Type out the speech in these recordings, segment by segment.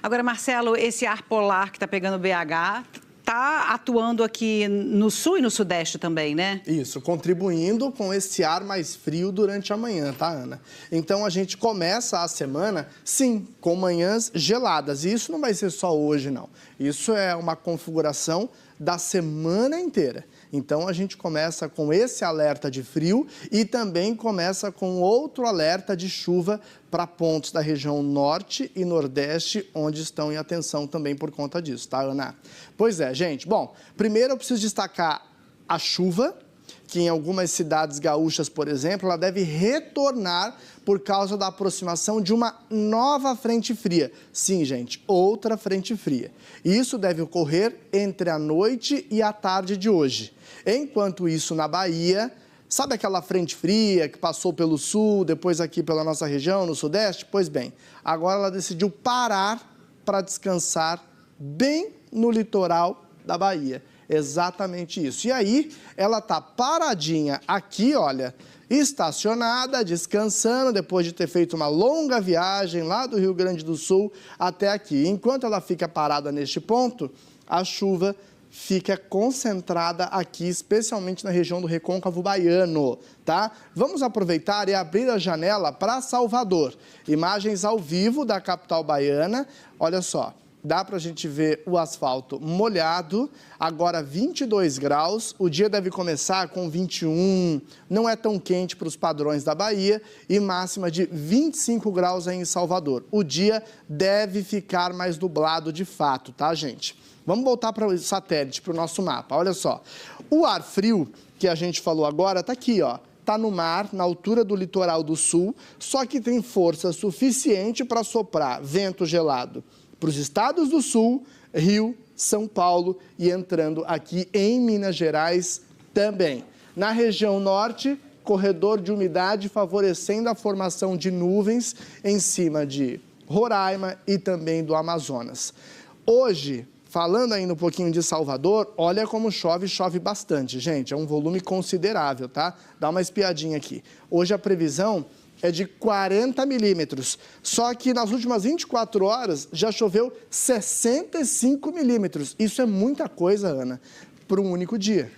Agora, Marcelo, esse ar polar que está pegando BH está atuando aqui no sul e no sudeste também, né? Isso, contribuindo com esse ar mais frio durante a manhã, tá, Ana? Então, a gente começa a semana, sim, com manhãs geladas. E isso não vai ser só hoje, não. Isso é uma configuração da semana inteira. Então, a gente começa com esse alerta de frio e também começa com outro alerta de chuva para pontos da região norte e nordeste, onde estão em atenção também por conta disso, tá, Ana? Pois é, gente. Bom, primeiro eu preciso destacar a chuva, que em algumas cidades gaúchas, por exemplo, ela deve retornar por causa da aproximação de uma nova frente fria. Sim, gente, outra frente fria. E isso deve ocorrer entre a noite e a tarde de hoje. Enquanto isso, na Bahia, sabe aquela frente fria que passou pelo sul, depois aqui pela nossa região, no sudeste? Pois bem, agora ela decidiu parar para descansar bem no litoral da Bahia. Exatamente isso. E aí, ela está paradinha aqui, olha, estacionada, descansando, depois de ter feito uma longa viagem lá do Rio Grande do Sul até aqui. Enquanto ela fica parada neste ponto, a chuva fica concentrada aqui, especialmente na região do Recôncavo Baiano, tá? Vamos aproveitar e abrir a janela para Salvador. Imagens ao vivo da capital baiana. Olha só. Dá para a gente ver o asfalto molhado, agora 22 graus, o dia deve começar com 21, não é tão quente para os padrões da Bahia, e máxima de 25 graus aí em Salvador. O dia deve ficar mais nublado de fato, tá, gente? Vamos voltar para o satélite, para o nosso mapa, olha só. O ar frio que a gente falou agora está aqui, ó. Está no mar, na altura do litoral do sul, só que tem força suficiente para soprar vento gelado para os estados do sul, Rio, São Paulo e entrando aqui em Minas Gerais também. Na região norte, corredor de umidade favorecendo a formação de nuvens em cima de Roraima e também do Amazonas. Hoje, falando ainda um pouquinho de Salvador, olha como chove, chove bastante, gente. É um volume considerável, tá? Dá uma espiadinha aqui. Hoje a previsão é de 40 milímetros. Só que nas últimas 24 horas já choveu 65 milímetros. Isso é muita coisa, Ana, para um único dia.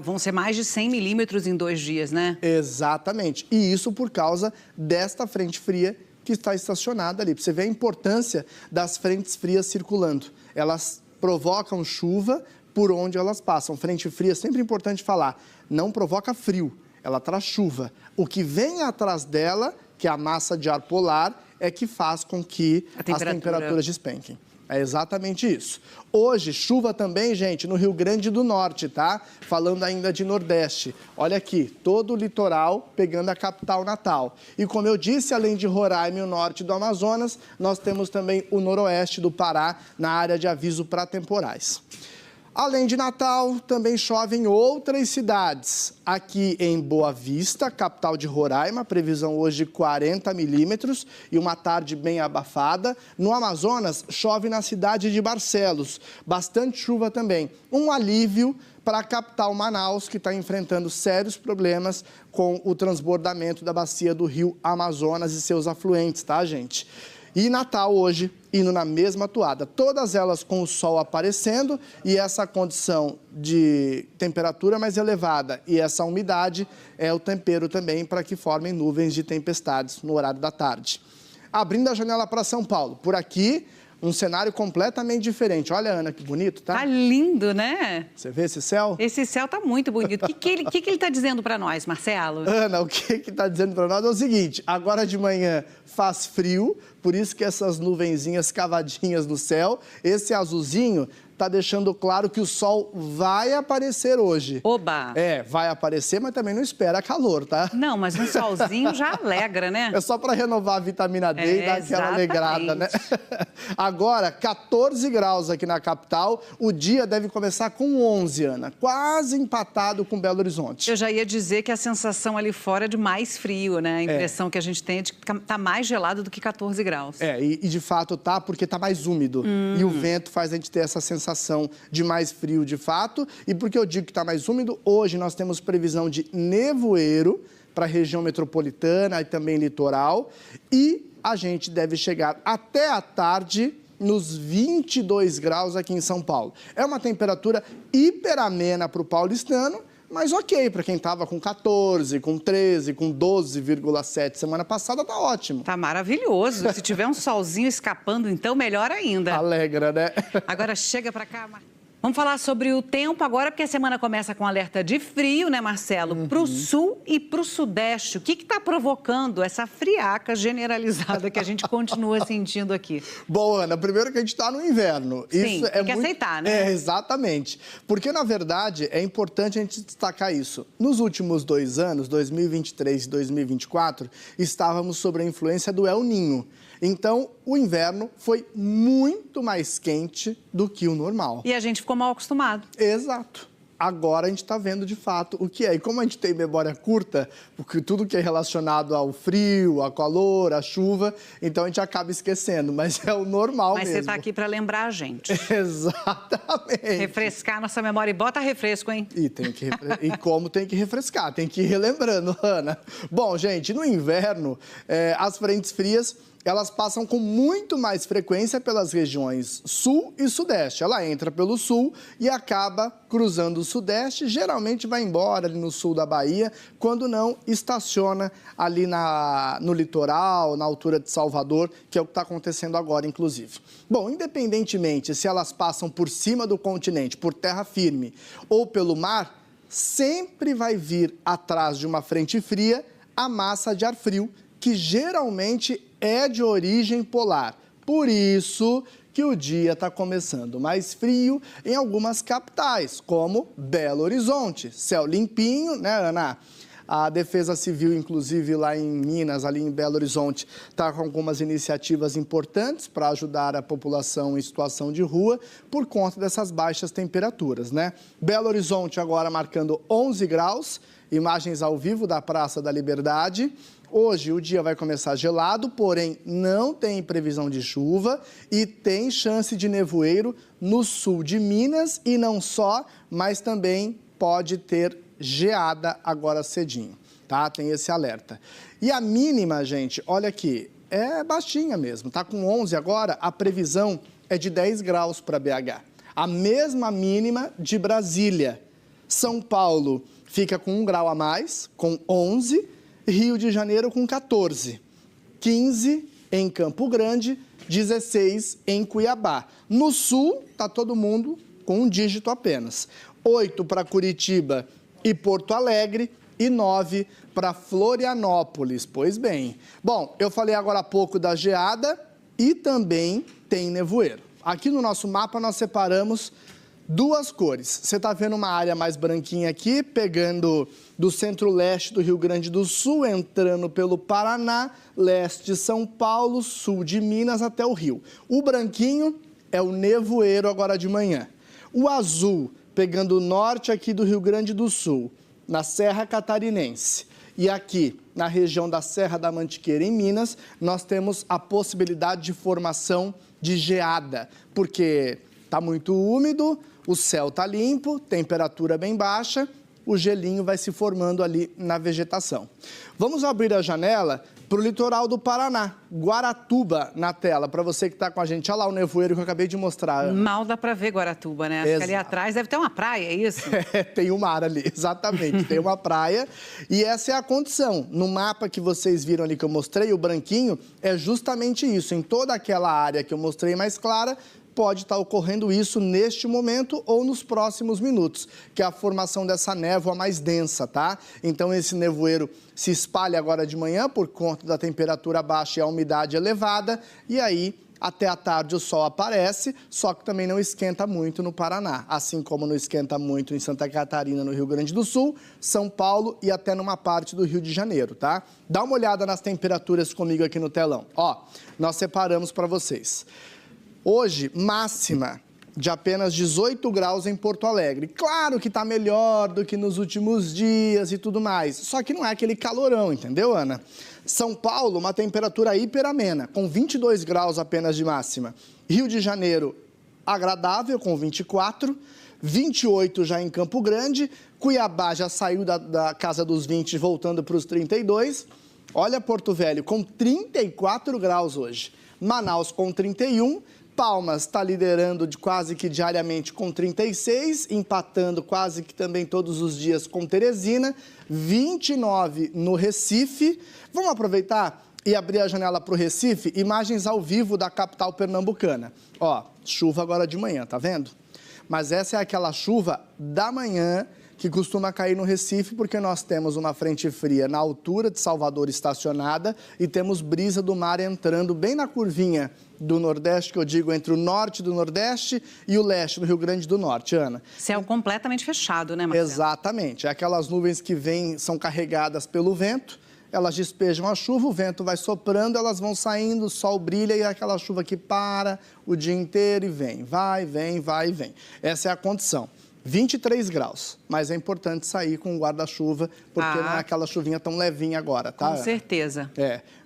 Vão ser mais de 100 milímetros em 2 dias, né? Exatamente. E isso por causa desta frente fria que está estacionada ali. Para você ver a importância das frentes frias circulando. Elas provocam chuva por onde elas passam. Frente fria, sempre importante falar, não provoca frio. Ela traz chuva. O que vem atrás dela, que é a massa de ar polar, é que faz com que as temperaturas despenquem. É exatamente isso. Hoje, chuva também, gente, no Rio Grande do Norte, tá? Falando ainda de Nordeste. Olha aqui, todo o litoral pegando a capital natal. E como eu disse, além de Roraima e o norte do Amazonas, nós temos também o noroeste do Pará na área de aviso para temporais. Além de Natal, também chove em outras cidades. Aqui em Boa Vista, capital de Roraima, previsão hoje de 40 milímetros e uma tarde bem abafada. No Amazonas, chove na cidade de Barcelos. Bastante chuva também. Um alívio para a capital Manaus, que está enfrentando sérios problemas com o transbordamento da bacia do rio Amazonas e seus afluentes, tá, gente? E Natal hoje, indo na mesma toada. Todas elas com o sol aparecendo e essa condição de temperatura mais elevada e essa umidade é o tempero também para que formem nuvens de tempestades no horário da tarde. Abrindo a janela para São Paulo. Por aqui, um cenário completamente diferente. Olha, Ana, que bonito, tá? Tá lindo, né? Você vê esse céu? Esse céu tá muito bonito. O que ele está dizendo para nós, Marcelo? Ana, o que está dizendo para nós é o seguinte, agora de manhã faz frio, por isso que essas nuvenzinhas cavadinhas no céu, esse azulzinho está deixando claro que o sol vai aparecer hoje. Oba! É, vai aparecer, mas também não espera calor, tá? Não, mas um solzinho já alegra, né? É só para renovar a vitamina D e dar aquela alegrada, né? Agora, 14 graus aqui na capital, o dia deve começar com 11, Ana, quase empatado com Belo Horizonte. Eu já ia dizer que a sensação ali fora é de mais frio, né? A impressão que a gente tem é de que tá mais gelado do que 14 graus. É, e de fato tá, porque tá mais úmido. E o vento faz a gente ter essa sensação de mais frio de fato. E por que eu digo que está mais úmido? Hoje nós temos previsão de nevoeiro para a região metropolitana e também litoral. E a gente deve chegar até a tarde nos 22 graus aqui em São Paulo. É uma temperatura hiper amena para o paulistano, mas ok, para quem estava com 14, com 13, com 12,7 semana passada, tá ótimo. Tá maravilhoso. Se tiver um solzinho escapando, então, melhor ainda. Alegra, né? Agora chega para cá, Vamos falar sobre o tempo agora, porque a semana começa com alerta de frio, né, Marcelo? Para o sul e para o sudeste. O que está provocando essa friaca generalizada que a gente continua sentindo aqui? Bom, Ana, primeiro que a gente está no inverno. Sim, isso tem que aceitar, né? É, exatamente. Porque, na verdade, é importante a gente destacar isso. Nos últimos 2 anos, 2023 e 2024, estávamos sob a influência do El Niño. Então, o inverno foi muito mais quente do que o normal. E a gente ficou mal acostumado. Exato. Agora a gente está vendo de fato o que é. E como a gente tem memória curta, porque tudo que é relacionado ao frio, ao calor, à chuva, então a gente acaba esquecendo, mas é o normal mesmo. Mas você está aqui para lembrar a gente. Exatamente. Refrescar nossa memória e bota refresco, hein? E como tem que refrescar, tem que ir relembrando, Ana. Bom, gente, no inverno, as frentes frias, elas passam com muito mais frequência pelas regiões sul e sudeste. Ela entra pelo sul e acaba cruzando o sudeste, geralmente vai embora ali no sul da Bahia, quando não estaciona ali no litoral, na altura de Salvador, que é o que está acontecendo agora, inclusive. Bom, independentemente se elas passam por cima do continente, por terra firme ou pelo mar, sempre vai vir atrás de uma frente fria a massa de ar frio, que geralmente é de origem polar. Por isso que o dia está começando mais frio em algumas capitais, como Belo Horizonte. Céu limpinho, né, Ana? A Defesa Civil, inclusive, lá em Minas, ali em Belo Horizonte, está com algumas iniciativas importantes para ajudar a população em situação de rua por conta dessas baixas temperaturas, né? Belo Horizonte agora marcando 11 graus, imagens ao vivo da Praça da Liberdade. Hoje o dia vai começar gelado, porém não tem previsão de chuva e tem chance de nevoeiro no sul de Minas e não só, mas também pode ter geada agora cedinho, tá? Tem esse alerta. E a mínima, gente, olha aqui, é baixinha mesmo, tá com 11 agora, a previsão é de 10 graus para BH. A mesma mínima de Brasília. São Paulo fica com 1 grau a mais, com 11, Rio de Janeiro com 14, 15 em Campo Grande, 16 em Cuiabá. No sul, está todo mundo com 1 dígito apenas. 8 para Curitiba e Porto Alegre e 9 para Florianópolis. Pois bem. Bom, eu falei agora há pouco da geada e também tem nevoeiro. Aqui no nosso mapa nós separamos 2 cores. Você está vendo uma área mais branquinha aqui, pegando do centro-leste do Rio Grande do Sul, entrando pelo Paraná, leste de São Paulo, sul de Minas até o Rio. O branquinho é o nevoeiro agora de manhã. O azul, pegando o norte aqui do Rio Grande do Sul, na Serra Catarinense. E aqui, na região da Serra da Mantiqueira, em Minas, nós temos a possibilidade de formação de geada, porque está muito úmido, o céu está limpo, temperatura bem baixa, o gelinho vai se formando ali na vegetação. Vamos abrir a janela para o litoral do Paraná, Guaratuba na tela, para você que está com a gente. Olha lá o nevoeiro que eu acabei de mostrar, Ana. Mal dá para ver Guaratuba, né? Acho que ali atrás deve ter uma praia, é isso? Tem um mar ali, exatamente, tem uma praia. E essa é a condição. No mapa que vocês viram ali que eu mostrei, o branquinho, é justamente isso. Em toda aquela área que eu mostrei mais clara, pode estar ocorrendo isso neste momento ou nos próximos minutos, que é a formação dessa névoa mais densa, tá? Então, esse nevoeiro se espalha agora de manhã por conta da temperatura baixa e a umidade elevada, e aí, até a tarde, o sol aparece, só que também não esquenta muito no Paraná, assim como não esquenta muito em Santa Catarina, no Rio Grande do Sul, São Paulo e até numa parte do Rio de Janeiro, tá? Dá uma olhada nas temperaturas comigo aqui no telão. Ó, nós separamos para vocês. Hoje, máxima de apenas 18 graus em Porto Alegre. Claro que está melhor do que nos últimos dias e tudo mais, só que não é aquele calorão, entendeu, Ana? São Paulo, uma temperatura hiper amena, com 22 graus apenas de máxima. Rio de Janeiro, agradável, com 24, 28 já em Campo Grande. Cuiabá já saiu da casa dos 20, voltando para os 32. Olha Porto Velho com 34 graus hoje. Manaus com 31, Palmas está liderando quase que diariamente com 36, empatando quase que também todos os dias com Teresina, 29 no Recife. Vamos aproveitar e abrir a janela para o Recife, imagens ao vivo da capital pernambucana. Ó, chuva agora de manhã, tá vendo? Mas essa é aquela chuva da manhã que costuma cair no Recife, porque nós temos uma frente fria na altura de Salvador estacionada e temos brisa do mar entrando bem na curvinha do Nordeste, que eu digo entre o norte do Nordeste e o leste do Rio Grande do Norte, Ana. Céu completamente fechado, né, Marcelo? Exatamente. Aquelas nuvens que vêm, são carregadas pelo vento, elas despejam a chuva, o vento vai soprando, elas vão saindo, o sol brilha e é aquela chuva que para o dia inteiro e vem, vai, vem, vai e vem. Essa é a condição. 23 graus, mas é importante sair com o guarda-chuva, porque não é aquela chuvinha tão levinha agora, tá? Com certeza.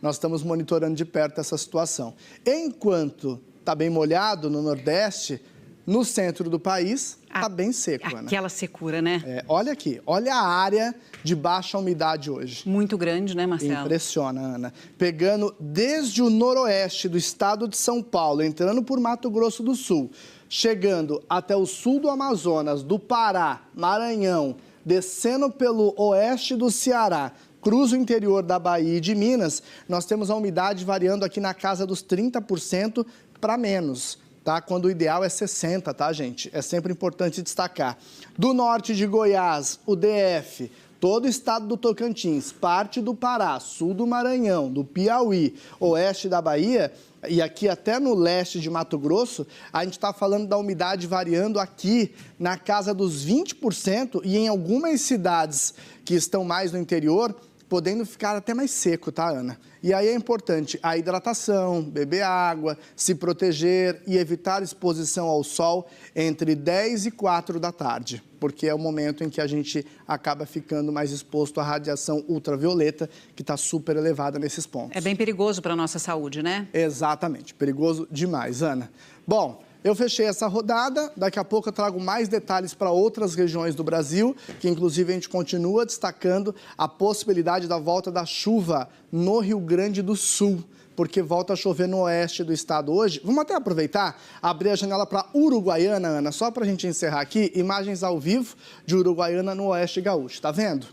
Nós estamos monitorando de perto essa situação. Enquanto está bem molhado no Nordeste, no centro do país, está bem seco, Ana. Aquela secura, né? Olha aqui, olha a área de baixa umidade hoje. Muito grande, né, Marcelo? Impressiona, Ana. Pegando desde o noroeste do estado de São Paulo, entrando por Mato Grosso do Sul, chegando até o sul do Amazonas, do Pará, Maranhão, descendo pelo oeste do Ceará, cruza o interior da Bahia e de Minas, nós temos a umidade variando aqui na casa dos 30% para menos, tá? Quando o ideal é 60%, tá, gente? É sempre importante destacar. Do norte de Goiás, o DF, todo o estado do Tocantins, parte do Pará, sul do Maranhão, do Piauí, oeste da Bahia e aqui até no leste de Mato Grosso, a gente está falando da umidade variando aqui na casa dos 20% e em algumas cidades que estão mais no interior, podendo ficar até mais seco, tá, Ana? E aí é importante a hidratação, beber água, se proteger e evitar exposição ao sol entre 10 e 4 da tarde, porque é o momento em que a gente acaba ficando mais exposto à radiação ultravioleta, que está super elevada nesses pontos. É bem perigoso para a nossa saúde, né? Exatamente, perigoso demais, Ana. Bom, eu fechei essa rodada, daqui a pouco eu trago mais detalhes para outras regiões do Brasil, que inclusive a gente continua destacando a possibilidade da volta da chuva no Rio Grande do Sul, porque volta a chover no oeste do estado hoje. Vamos até aproveitar, abrir a janela para Uruguaiana, Ana, só para a gente encerrar aqui, imagens ao vivo de Uruguaiana no oeste gaúcho, tá vendo?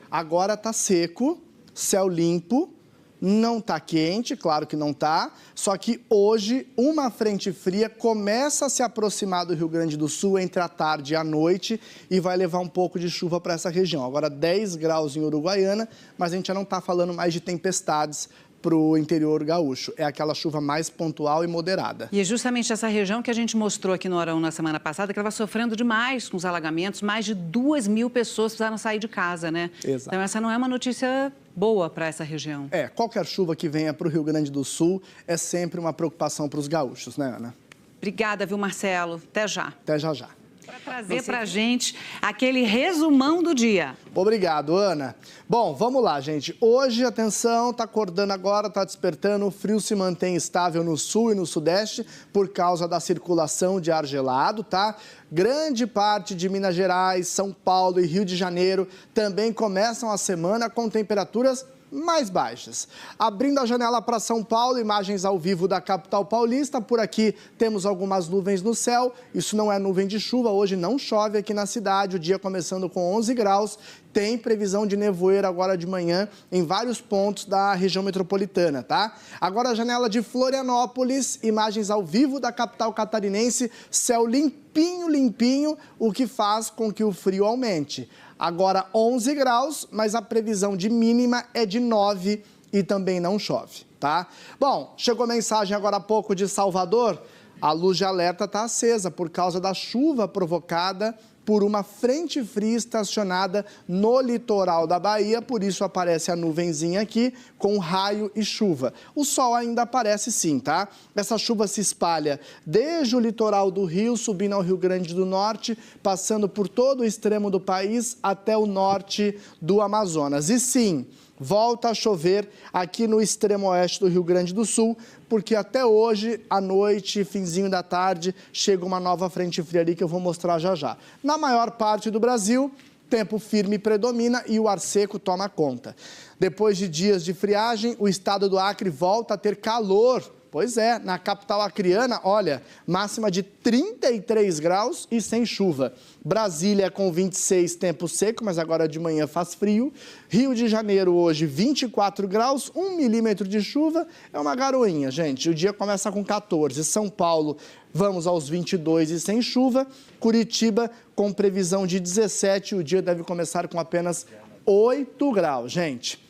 Agora tá seco, céu limpo, não está quente, claro que não está, só que hoje uma frente fria começa a se aproximar do Rio Grande do Sul entre a tarde e a noite e vai levar um pouco de chuva para essa região. Agora 10 graus em Uruguaiana, mas a gente já não está falando mais de tempestades para o interior gaúcho. É aquela chuva mais pontual e moderada. E é justamente essa região que a gente mostrou aqui no Hora 1 na semana passada, que ela estava sofrendo demais com os alagamentos, mais de 2.000 pessoas precisaram sair de casa, né? Exato. Então essa não é uma notícia boa para essa região. Qualquer chuva que venha para o Rio Grande do Sul é sempre uma preocupação para os gaúchos, né, Ana? Obrigada, viu, Marcelo? Até já. Até já, já. Para trazer para a gente aquele resumão do dia. Obrigado, Ana. Bom, vamos lá, gente. Hoje, atenção, está acordando agora, está despertando, o frio se mantém estável no sul e no sudeste por causa da circulação de ar gelado, tá? Grande parte de Minas Gerais, São Paulo e Rio de Janeiro também começam a semana com temperaturas mais baixas. Abrindo a janela para São Paulo, imagens ao vivo da capital paulista. Por aqui temos algumas nuvens no céu. Isso não é nuvem de chuva, hoje não chove aqui na cidade. O dia começando com 11 graus. Tem previsão de nevoeiro agora de manhã em vários pontos da região metropolitana, tá? Agora a janela de Florianópolis, imagens ao vivo da capital catarinense. Céu limpinho, limpinho, o que faz com que o frio aumente. Agora 11 graus, mas a previsão de mínima é de 9 e também não chove, tá? Bom, chegou mensagem agora há pouco de Salvador. A luz de alerta está acesa por causa da chuva provocada por uma frente fria estacionada no litoral da Bahia, por isso aparece a nuvenzinha aqui com raio e chuva. O sol ainda aparece sim, tá? Essa chuva se espalha desde o litoral do Rio, subindo ao Rio Grande do Norte, passando por todo o extremo do país até o norte do Amazonas. E sim, volta a chover aqui no extremo oeste do Rio Grande do Sul, porque até hoje, à noite, finzinho da tarde, chega uma nova frente fria ali que eu vou mostrar já já. Na maior parte do Brasil, tempo firme predomina e o ar seco toma conta. Depois de dias de friagem, o estado do Acre volta a ter calor. Pois é, na capital acreana, olha, máxima de 33 graus e sem chuva. Brasília com 26, tempo seco, mas agora de manhã faz frio. Rio de Janeiro hoje 24 graus, 1 milímetro de chuva, é uma garoinha, gente. O dia começa com 14. São Paulo, vamos aos 22 e sem chuva. Curitiba com previsão de 17, o dia deve começar com apenas 8 graus, gente.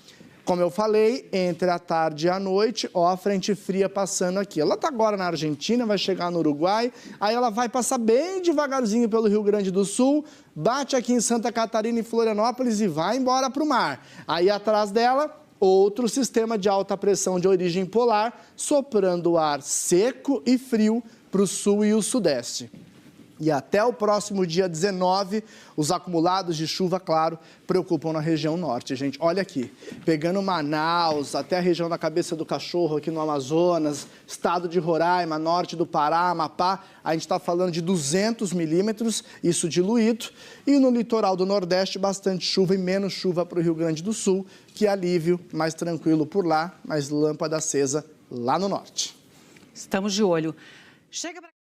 Como eu falei, entre a tarde e a noite, ó, a frente fria passando aqui. Ela está agora na Argentina, vai chegar no Uruguai, aí ela vai passar bem devagarzinho pelo Rio Grande do Sul, bate aqui em Santa Catarina e Florianópolis e vai embora para o mar. Aí atrás dela, outro sistema de alta pressão de origem polar, soprando ar seco e frio para o sul e o sudeste. E até o próximo dia 19, os acumulados de chuva, claro, preocupam na região norte, gente. Olha aqui, pegando Manaus, até a região da Cabeça do Cachorro, aqui no Amazonas, estado de Roraima, norte do Pará, Amapá, a gente está falando de 200 milímetros, isso diluído. E no litoral do Nordeste, bastante chuva e menos chuva para o Rio Grande do Sul, que alívio, mais tranquilo por lá, mais lâmpada acesa lá no norte. Estamos de olho. Chega pra...